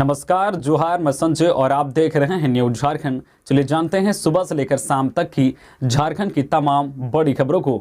नमस्कार, जोहार, मैं संजय और आप देख रहे हैं न्यूज झारखंड। चलिए जानते हैं सुबह से लेकर शाम तक की झारखंड की तमाम बड़ी खबरों को।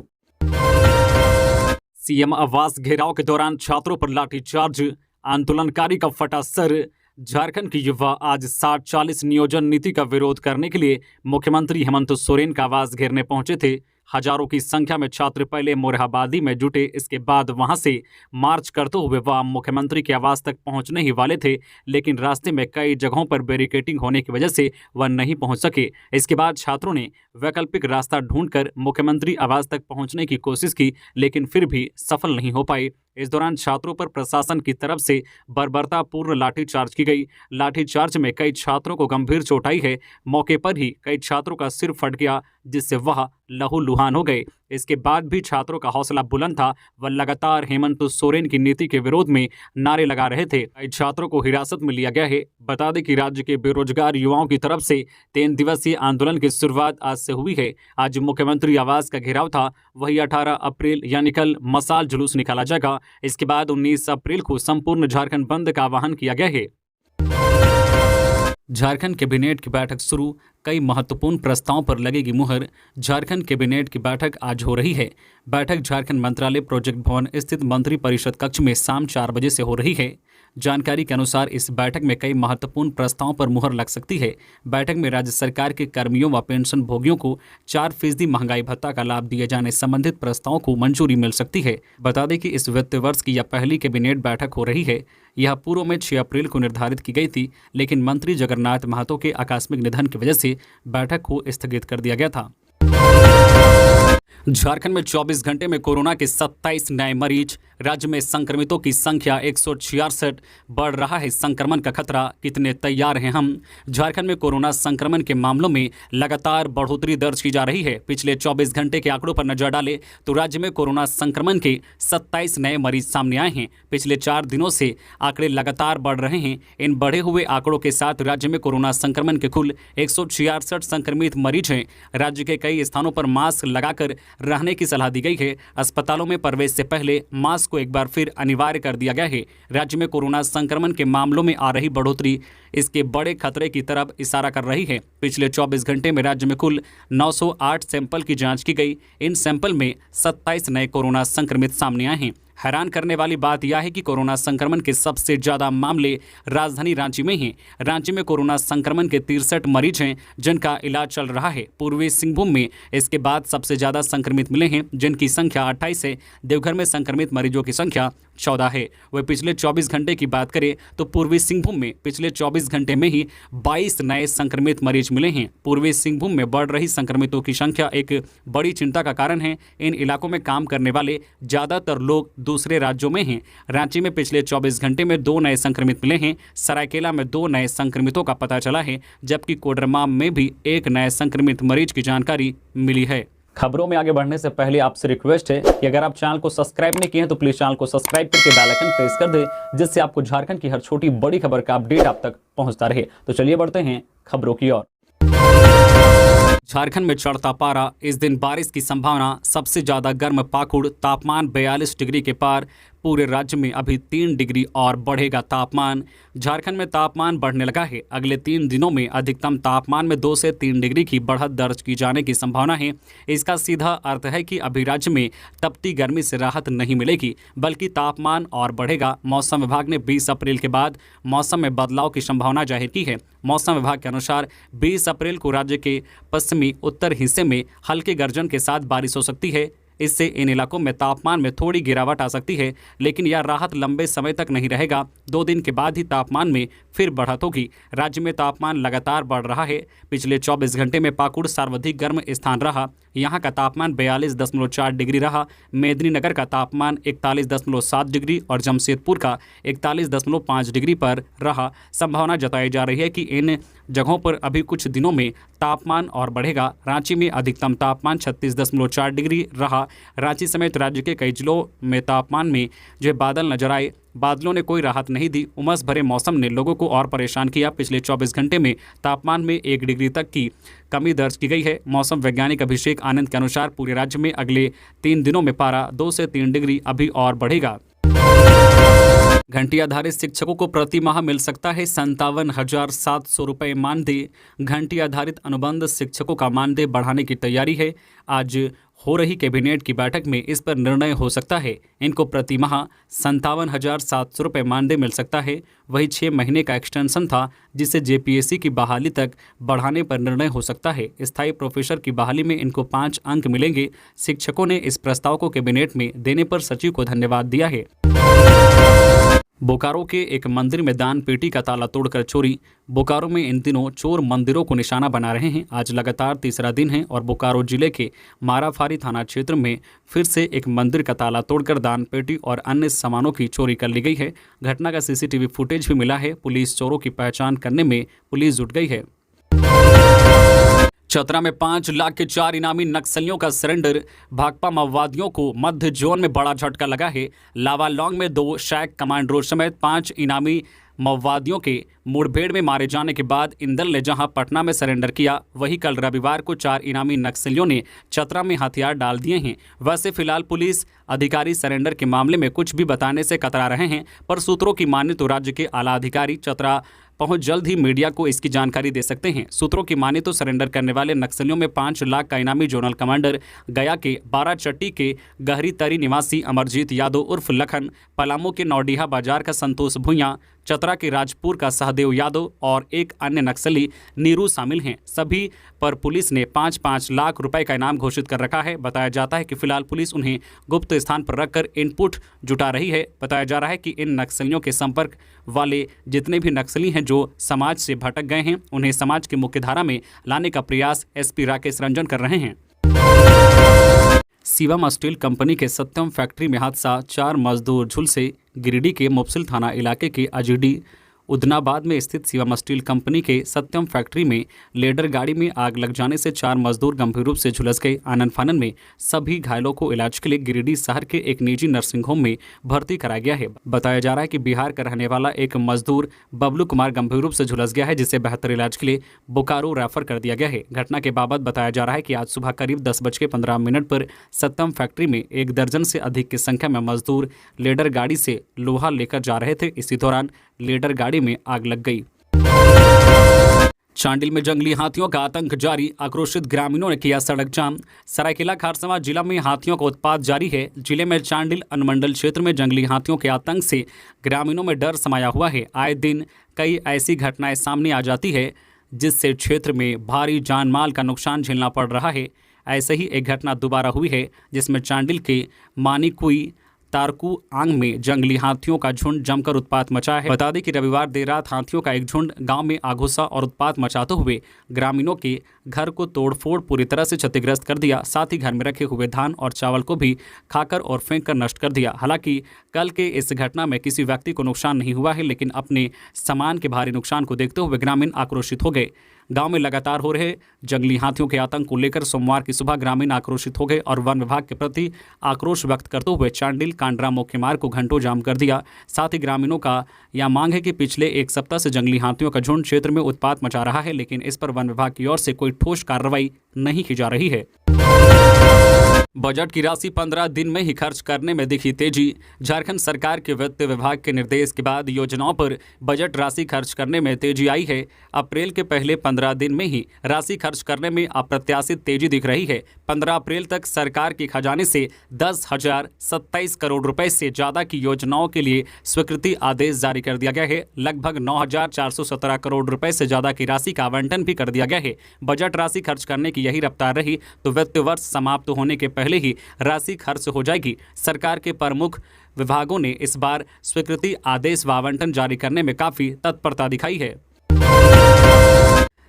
सीएम आवास घेराव के दौरान छात्रों पर लाठीचार्ज, आंदोलनकारी का फटा सर। झारखंड के युवा आज 60-40 नियोजन नीति का विरोध करने के लिए मुख्यमंत्री हेमंत सोरेन का आवास घेरने पहुंचे थे। हजारों की संख्या में छात्र पहले मोरहाबादी में जुटे, इसके बाद वहां से मार्च करते हुए वह मुख्यमंत्री के आवास तक पहुंचने ही वाले थे, लेकिन रास्ते में कई जगहों पर बैरिकेडिंग होने की वजह से वह नहीं पहुंच सके। इसके बाद छात्रों ने वैकल्पिक रास्ता ढूंढकर मुख्यमंत्री आवास तक पहुंचने की कोशिश की, लेकिन फिर भी सफल नहीं हो पाए। इस दौरान छात्रों पर प्रशासन की तरफ से बर्बरतापूर्ण लाठीचार्ज की गई। लाठीचार्ज में कई छात्रों को गंभीर चोट आई है। मौके पर ही कई छात्रों का सिर फट गया, जिससे वह लहूलुहान हो गए। इसके बाद भी छात्रों का हौसला बुलंद था। वह लगातार हेमंत सोरेन की नीति के विरोध में नारे लगा रहे थे। कई छात्रों को हिरासत में लिया गया है। बता दें कि राज्य के बेरोजगार युवाओं की तरफ से 3 दिवसीय आंदोलन की शुरुआत आज से हुई है। आज मुख्यमंत्री आवास का घेराव था, वही 18 अप्रैल यानी कल मशाल जुलूस निकाला जाएगा। इसके बाद 19 अप्रैल को संपूर्ण झारखंड बंद का आह्वान किया गया है। झारखंड कैबिनेट की बैठक शुरू, कई महत्वपूर्ण प्रस्तावों पर लगेगी मुहर। झारखंड कैबिनेट की बैठक आज हो रही है। बैठक झारखंड मंत्रालय प्रोजेक्ट भवन स्थित मंत्री परिषद कक्ष में शाम 4 बजे से हो रही है। जानकारी के अनुसार इस बैठक में कई महत्वपूर्ण प्रस्तावों पर मुहर लग सकती है। बैठक में राज्य सरकार के कर्मियों व पेंशन भोगियों को 4% महंगाई भत्ता का लाभ दिए जाने संबंधित प्रस्तावों को मंजूरी मिल सकती है। बता दें कि इस वित्त वर्ष की यह पहली कैबिनेट बैठक हो रही है। यह पूर्व में 6 अप्रैल को निर्धारित की गई थी, लेकिन मंत्री जगन्नाथ महतो के आकस्मिक निधन की वजह से बैठक को स्थगित कर दिया गया था। झारखंड में 24 घंटे में कोरोना के 27 नए मरीज। राज्य में संक्रमितों की संख्या 166, बढ़ रहा है संक्रमण का खतरा, कितने तैयार हैं हम। झारखंड में कोरोना संक्रमण के मामलों में लगातार बढ़ोतरी दर्ज की जा रही है। पिछले 24 घंटे के आंकड़ों पर नजर डालें तो राज्य में कोरोना संक्रमण के 27 नए मरीज सामने आए हैं। पिछले 4 दिनों से आंकड़े लगातार बढ़ रहे हैं। इन बढ़े हुए आंकड़ों के साथ राज्य में कोरोना संक्रमण के कुल 166 संक्रमित मरीज हैं। राज्य के कई स्थानों पर मास्क लगाकर रहने की सलाह दी गई है। अस्पतालों में प्रवेश से पहले मास्क को एक बार फिर अनिवार्य कर दिया गया है। राज्य में कोरोना संक्रमण के मामलों में आ रही बढ़ोतरी इसके बड़े खतरे की तरफ इशारा कर रही है। पिछले 24 घंटे में राज्य में कुल 908 सैंपल की जांच की गई। इन सैंपल में 27 नए कोरोना संक्रमित सामने आए हैं। हैरान करने वाली बात यह है कि कोरोना संक्रमण के सबसे ज्यादा मामले राजधानी रांची में हैं। रांची में कोरोना संक्रमण के 63 मरीज हैं, जिनका इलाज चल रहा है। पूर्वी सिंहभूम में इसके बाद सबसे ज्यादा संक्रमित मिले हैं, जिनकी संख्या 28 है। देवघर में संक्रमित मरीजों की संख्या 14 है। वह पिछले 24 घंटे की बात करें तो पूर्वी सिंहभूम में पिछले 24 घंटे में ही 22 नए संक्रमित मरीज मिले हैं। पूर्वी सिंहभूम में बढ़ रही संक्रमितों की संख्या एक बड़ी चिंता का कारण है। इन इलाकों में काम करने वाले ज्यादातर लोग दूसरे राज्यों में हैं। रांची में पिछले 24 घंटे में 2 नए संक्रमित मिले हैं। सरायकेला में 2 नए संक्रमितों का पता चला है, जबकि कोडरमा में भी 1 नए संक्रमित मरीज की जानकारी मिली है। खबरों में आगे बढ़ने से पहले आपसे रिक्वेस्ट है कि अगर आप चैनल को सब्सक्राइब नहीं किए हैं तो प्लीज चैनल को सब्सक्राइब करके बेल आइकन प्रेस कर दें, जिससे आपको झारखंड की हर छोटी बड़ी खबर का अपडेट आप तक पहुंचता रहे। तो चलिए बढ़ते हैं खबरों की ओर। झारखंड में चढ़ता पारा, इस दिन बारिश की संभावना। सबसे ज्यादा गर्म पाकुड़, तापमान 42 डिग्री के पार। पूरे राज्य में अभी 3 डिग्री और बढ़ेगा तापमान। झारखंड में तापमान बढ़ने लगा है। अगले 3 दिनों में अधिकतम तापमान में 2 से 3 डिग्री की बढ़त दर्ज की जाने की संभावना है। इसका सीधा अर्थ है कि अभी राज्य में तपती गर्मी से राहत नहीं मिलेगी, बल्कि तापमान और बढ़ेगा। मौसम विभाग ने 20 अप्रैल के बाद मौसम में बदलाव की संभावना जाहिर की है। मौसम विभाग के अनुसार 20 अप्रैल को राज्य के पश्चिमी उत्तर हिस्से में हल्के गर्जन के साथ बारिश हो सकती है। इससे इन इलाकों में तापमान में थोड़ी गिरावट आ सकती है, लेकिन यह राहत लंबे समय तक नहीं रहेगा। 2 दिन के बाद ही तापमान में फिर बढ़त होगी। राज्य में तापमान लगातार बढ़ रहा है। पिछले 24 घंटे में पाकुड़ सर्वाधिक गर्म स्थान रहा। यहाँ का तापमान 42.4 डिग्री रहा। मेदिनीनगर का तापमान 41.7 डिग्री और जमशेदपुर का 41.5 डिग्री पर रहा। संभावना जताई जा रही है कि इन जगहों पर अभी कुछ दिनों में तापमान और बढ़ेगा। रांची में अधिकतम तापमान 36.4 डिग्री रहा। रांची समेत राज्य के कई जिलों में तापमान में जो बादल नजर आए, बादलों ने कोई राहत नहीं दी। उमस भरे मौसम ने लोगों को और परेशान किया। पिछले 24 घंटे में तापमान में 1 डिग्री तक की कमी दर्ज की गई है। मौसम वैज्ञानिक अभिषेक आनंद के अनुसार पूरे राज्य में अगले 3 दिनों में पारा 2 से 3 डिग्री अभी और बढ़ेगा। घंटी आधारित शिक्षकों को प्रति माह मिल सकता है 57,700 रुपये मानदेय। घंटी आधारित अनुबंध शिक्षकों का मानदेय बढ़ाने की तैयारी है। आज हो रही कैबिनेट की बैठक में इस पर निर्णय हो सकता है। इनको प्रति माह 57,700 रुपये मानदेय मिल सकता है। वही 6 महीने का एक्सटेंशन था, जिसे जेपीएससी की बहाली तक बढ़ाने पर निर्णय हो सकता है। स्थायी प्रोफेसर की बहाली में इनको 5 अंक मिलेंगे। शिक्षकों ने इस प्रस्ताव को कैबिनेट में देने पर सचिव को धन्यवाद दिया है। बोकारो के एक मंदिर में दान पेटी का ताला तोड़कर चोरी। बोकारो में इन दिनों चोर मंदिरों को निशाना बना रहे हैं। आज लगातार तीसरा दिन है और बोकारो जिले के माराफारी थाना क्षेत्र में फिर से एक मंदिर का ताला तोड़कर दान पेटी और अन्य सामानों की चोरी कर ली गई है। घटना का सीसीटीवी फुटेज भी मिला है। पुलिस चोरों की पहचान करने में पुलिस जुट गई है। चतरा में 5 लाख के 4 इनामी नक्सलियों का सरेंडर। भाकपा माओवादियों को मध्य जोन में बड़ा झटका लगा है। लावालौंग में 2 शैक कमांडरों समेत 5 इनामी माओवादियों के मुठभेड़ में मारे जाने के बाद इंदल ने जहां पटना में सरेंडर किया, वहीं कल रविवार को 4 इनामी नक्सलियों ने चतरा में हथियार डाल दिए हैं। वैसे फिलहाल पुलिस अधिकारी सरेंडर के मामले में कुछ भी बताने से कतरा रहे हैं, पर सूत्रों की माने तो राज्य के आला अधिकारी चतरा पहुंच जल्द ही मीडिया को इसकी जानकारी दे सकते हैं। सूत्रों की माने तो सरेंडर करने वाले नक्सलियों में 5 लाख का इनामी जोनल कमांडर गया के 12 चट्टी के गहरी तरी निवासी अमरजीत यादव उर्फ लखन, पलामू के नौडीहा बाजार का संतोष भुइयां, चतरा के राजपुर का सहदेव यादव और एक अन्य नक्सली नीरू शामिल हैं। सभी पर पुलिस ने 5-5 लाख रुपए का इनाम घोषित कर रखा है। बताया जाता है कि फिलहाल पुलिस उन्हें गुप्त स्थान पर रखकर इनपुट जुटा रही है। बताया जा रहा है कि इन नक्सलियों के संपर्क वाले जितने भी नक्सली हैं जो समाज से भटक गए हैं, उन्हें समाज की मुख्यधारा में लाने का प्रयास एसपी राकेश रंजन कर रहे हैं। शिवम स्टील कंपनी के सत्यम फैक्ट्री में हादसा। 4 मजदूर झुलसे। गिरिडीह के मुफसिल थाना इलाके के अजीडी उदनाबाद में स्थित शिवम स्टील कंपनी के सत्यम फैक्ट्री में लेडर गाड़ी में आग लग जाने से 4 मजदूर गंभीर रूप से झुलस गए। आनन फानन में सभी घायलों को इलाज के लिए गिरिडीह शहर के एक निजी नर्सिंग होम में भर्ती कराया गया है। बताया जा रहा है कि बिहार का रहने वाला एक मजदूर बबलू कुमार गंभीर रूप से झुलस गया है, जिसे बेहतर इलाज के लिए बोकारो रेफर कर दिया गया है। घटना के बाबत बताया जा रहा है कि आज सुबह करीब 10:15 पर सत्यम फैक्ट्री में 1 दर्जन से अधिक की संख्या में मजदूर लेडर गाड़ी से लोहा लेकर जा रहे थे। इसी दौरान लेडर गाड़ी में आग लग गई। चांडिल में जंगली हाथियों का आतंक जारी। आक्रोशित ग्रामीणों ने किया सड़क जाम। सरायकेला खारसवा जिला में हाथियों का उत्पात जारी है। जिले में चांडिल अनुमंडल क्षेत्र में जंगली हाथियों के आतंक से ग्रामीणों में डर समाया हुआ है। आए दिन कई ऐसी घटनाएं सामने आ जाती है जिससे क्षेत्र में भारी जान माल का नुकसान झेलना पड़ रहा है। ऐसे ही एक घटना दोबारा हुई है, जिसमें चांडिल के मानिकुई तारकू आंग में जंगली हाथियों का झुंड जमकर उत्पात मचाया है। बता दें कि रविवार देर रात हाथियों का एक झुंड गांव में आ घुसा और उत्पात मचाते हुए ग्रामीणों के घर को तोड़फोड़ पूरी तरह से क्षतिग्रस्त कर दिया। साथ ही घर में रखे हुए धान और चावल को भी खाकर और फेंक कर नष्ट कर दिया। हालांकि कल के इस घटना में किसी व्यक्ति को नुकसान नहीं हुआ है, लेकिन अपने सामान के भारी नुकसान को देखते हुए ग्रामीण आक्रोशित हो गए। गांव में लगातार हो रहे जंगली हाथियों के आतंक को लेकर सोमवार की सुबह ग्रामीण आक्रोशित हो गए और वन विभाग के प्रति आक्रोश व्यक्त करते हुए चांडिल कांडरा मुख्य मार्ग को घंटों जाम कर दिया। साथ ही ग्रामीणों का यह मांग है कि पिछले 1 सप्ताह से जंगली हाथियों का झुंड क्षेत्र में उत्पात मचा रहा है, लेकिन इस पर वन विभाग की ओर से कोई ठोस कार्रवाई नहीं की जा रही है। बजट की राशि 15 दिन में ही खर्च करने में दिखी तेजी। झारखंड सरकार के वित्त विभाग के निर्देश के बाद योजनाओं पर बजट राशि खर्च करने में तेजी आई है। अप्रैल के पहले 15 दिन में ही राशि खर्च करने में अप्रत्याशित तेजी दिख रही है। 15 अप्रैल तक सरकार के खजाने से 10,027 करोड़ रुपए से ज्यादा की योजनाओं के लिए स्वीकृति आदेश जारी कर दिया गया है। लगभग 9,417 करोड़ रुपए से ज्यादा की राशि का आवंटन भी कर दिया गया है। बजट राशि खर्च करने की यही रफ्तार रही तो वित्त वर्ष समाप्त होने के पहले ही राशि खर्च हो जाएगी। सरकार के प्रमुख विभागों ने इस बार स्वीकृति आदेश व आवंटन जारी करने में काफी तत्परता दिखाई है।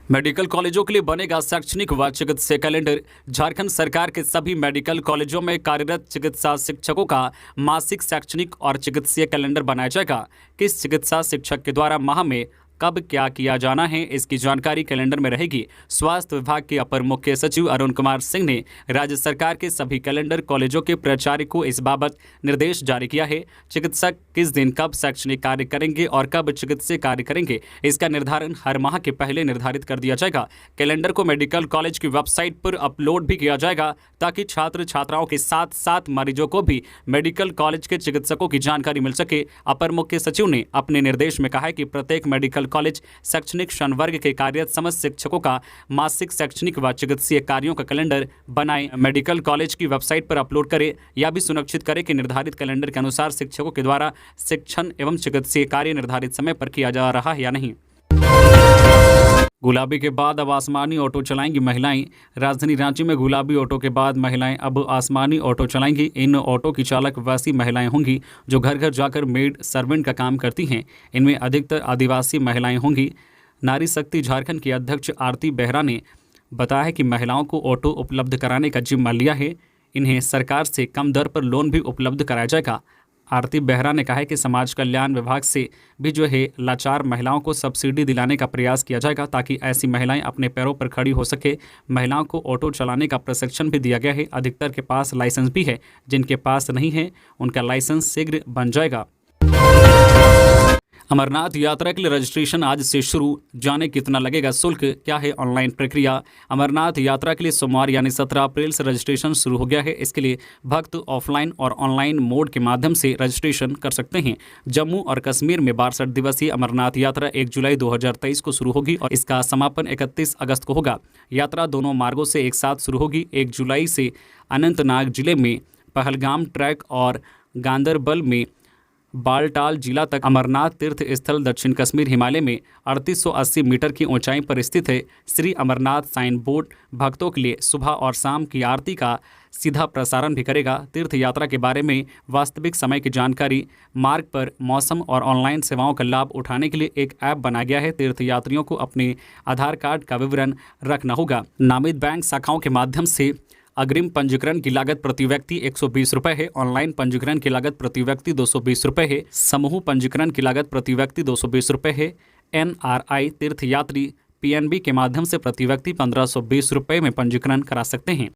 मेडिकल कॉलेजों के लिए बनेगा शैक्षणिक व चिकित्सा कैलेंडर। झारखंड सरकार के सभी मेडिकल कॉलेजों में कार्यरत चिकित्सा शिक्षकों का मासिक शैक्षणिक और चिकित्सीय कैलेंडर बनाया जाएगा। किस चिकित्सा शिक्षक के द्वारा माह में कब क्या किया जाना है, इसकी जानकारी कैलेंडर में रहेगी। स्वास्थ्य विभाग के अपर मुख्य सचिव अरुण कुमार सिंह ने राज्य सरकार के सभी कैलेंडर कॉलेजों के प्राचार्य को इस बाबत निर्देश जारी किया है। चिकित्सक किस दिन कब शैक्षणिक कार्य करेंगे और कब चिकित्सीय कार्य करेंगे, इसका निर्धारण हर माह के पहले निर्धारित कर दिया जाएगा। कैलेंडर को मेडिकल कॉलेज की वेबसाइट पर अपलोड भी किया जाएगा ताकि छात्र छात्राओं के साथ साथ मरीजों को भी मेडिकल कॉलेज के चिकित्सकों की जानकारी मिल सके। अपर मुख्य सचिव ने अपने निर्देश में कहा है कि प्रत्येक मेडिकल कॉलेज शैक्षणिक संवर्ग के कार्यरत समस्त शिक्षकों का मासिक शैक्षणिक व चिकित्सीय कार्यों का कैलेंडर बनाए, मेडिकल कॉलेज की वेबसाइट पर अपलोड करे। यह भी सुनिश्चित करे कि निर्धारित कैलेंडर के अनुसार शिक्षकों के द्वारा शिक्षण एवं चिकित्सीय कार्य निर्धारित समय पर किया जा रहा है या नहीं। गुलाबी के बाद अब आसमानी ऑटो चलाएंगी महिलाएं। राजधानी रांची में गुलाबी ऑटो के बाद महिलाएं अब आसमानी ऑटो चलाएंगी। इन ऑटो की चालक वैसी महिलाएं होंगी जो घर घर जाकर मेड सर्वेंट का काम करती हैं। इनमें अधिकतर आदिवासी महिलाएं होंगी। नारी शक्ति झारखंड की अध्यक्ष आरती बेहरा ने बताया है कि महिलाओं को ऑटो उपलब्ध कराने का जिम्मा लिया है। इन्हें सरकार से कम दर पर लोन भी उपलब्ध कराया जाएगा। आरती बेहरा ने कहा है कि समाज कल्याण विभाग से भी जो है लाचार महिलाओं को सब्सिडी दिलाने का प्रयास किया जाएगा ताकि ऐसी महिलाएं अपने पैरों पर खड़ी हो सके। महिलाओं को ऑटो चलाने का प्रशिक्षण भी दिया गया है। अधिकतर के पास लाइसेंस भी है, जिनके पास नहीं है उनका लाइसेंस शीघ्र बन जाएगा। अमरनाथ यात्रा के लिए रजिस्ट्रेशन आज से शुरू। जाने कितना लगेगा शुल्क, क्या है ऑनलाइन प्रक्रिया। अमरनाथ यात्रा के लिए सोमवार यानी 17 अप्रैल से रजिस्ट्रेशन शुरू हो गया है। इसके लिए भक्त ऑफलाइन और ऑनलाइन मोड के माध्यम से रजिस्ट्रेशन कर सकते हैं। जम्मू और कश्मीर में 62 दिवसीय अमरनाथ यात्रा 1 जुलाई 2023 को शुरू होगी और इसका समापन 31 अगस्त को होगा। यात्रा दोनों मार्गों से एक साथ शुरू होगी। 1 जुलाई से अनंतनाग जिले में पहलगाम ट्रैक और गांदरबल में बालटाल जिला तक अमरनाथ तीर्थ स्थल दक्षिण कश्मीर हिमालय में 3880 मीटर की ऊंचाई पर स्थित है। श्री अमरनाथ साइन बोर्ड भक्तों के लिए सुबह और शाम की आरती का सीधा प्रसारण भी करेगा। तीर्थ यात्रा के बारे में वास्तविक समय की जानकारी, मार्ग पर मौसम और ऑनलाइन सेवाओं का लाभ उठाने के लिए एक ऐप बनाया गया है। तीर्थ यात्रियों को अपने आधार कार्ड का विवरण रखना होगा। नामित बैंक शाखाओं के माध्यम से अग्रिम पंजीकरण की लागत प्रति व्यक्ति 120 रुपये है। ऑनलाइन पंजीकरण की लागत प्रति व्यक्ति 220 रुपये है। समूह पंजीकरण की लागत प्रति व्यक्ति 220 रुपये है। NRI तीर्थयात्री PNB के माध्यम से प्रति व्यक्ति 1520 रुपये में पंजीकरण करा सकते हैं।